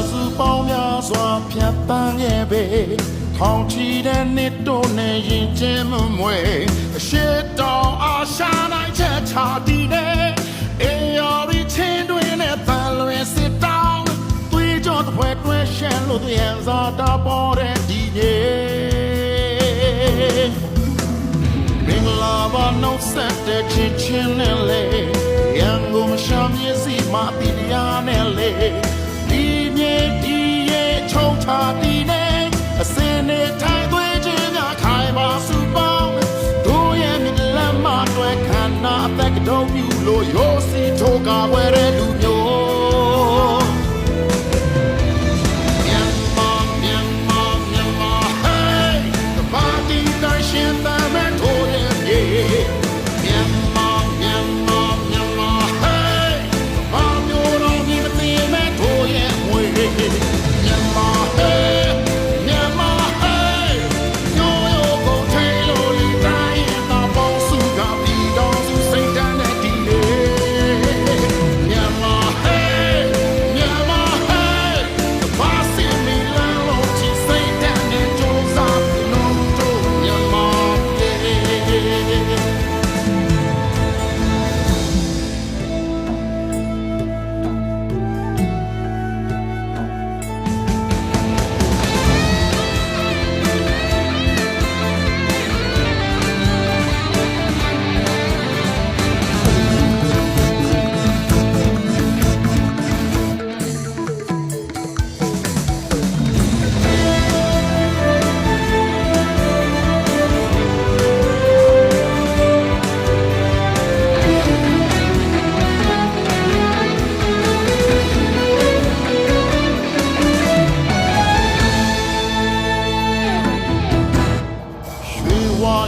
စုပေါင်းများစွာဖြတ်တန်းခဲ့ပေထောင်ချီတဲ့နှစ်တို့နဲ့ရင်ကျင်းမမွေအရှိတော်အာရှာနိုင်ချက်ချတီးတဲ့အေယော်ရီချင်းတွင်နဲ့တန်လွင်စစ်တောင်းသွေးကြောတစ်ဖွဲတွဲရှမ်းလို့သူရန်စားတာပေါ်တဲ့ဒီနေ့မင်္ဂလာပါနှုတ်ဆက်တဲ့ချစ်ချင်းနဲ့လေရန်ကုန်ရှမ်းမြေစီမာတီယာနဲ့လေဒီမြေဒီရဲ့ချုံချတီးနဲ့အစင်းနဲ့ထိုင်သွေးချင်းများခိုင်ပါစုပေါင်းတို့ရဲ့မြစ်လမ်းမတွဲခန္ဓာအသက်တော်မြူလို့ရိုးစီထိုးကာဝဲတဲ့လူမျိုးမြန်မာမြန်မာမြန်မာ hey တပါတီတိုင်းရှင်သာမဲ့ထိုးရဲ့မြေမြန်မာမြန်မာမြန်မာ hey ဘာမျိုးတော့ဒီမသိမဲ့ထိုးရဲ့ငွေမြန်မာ hey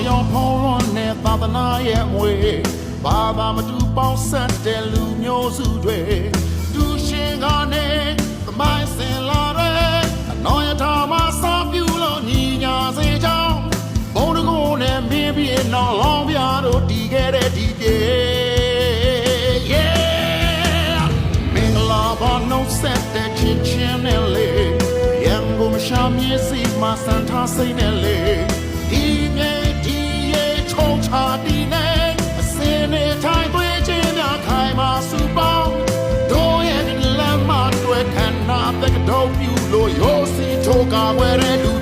ရောဖုံးလွန်တဲ့သာသနာရဲ့မွေဘာသာမတူပေါင်းဆက်တဲ့လူမျိုးစုတွေတူရှင်ကနေသမိုင်းစင်လာတဲ့အနောယထာမှာစောပြူလို့ညီညာစေချောင်းဘုံတကုန်းနဲ့မင်းပြင်းတော်လောင်းပြတို့တည်ခဲ့တဲ့ဒီပြေမင်္ဂလာပါနှုတ်ဆက်တဲ့ချင်းချင်းနဲ့လေရန်ကုန်ရှမ်းမြေစီမှာစံထားစိတ်နဲ့လေဒီမြေချုံချတီနဲ့အစင်းနဲ့ထိုင်သွေးချင်းများခိုင်မာစုပေါင်းတို့ရဲ့လမ်းမတွဲခန္ဓာသက်တော်ပြူလို့ရိုးစီထိုးကာဝဲတဲ့လူ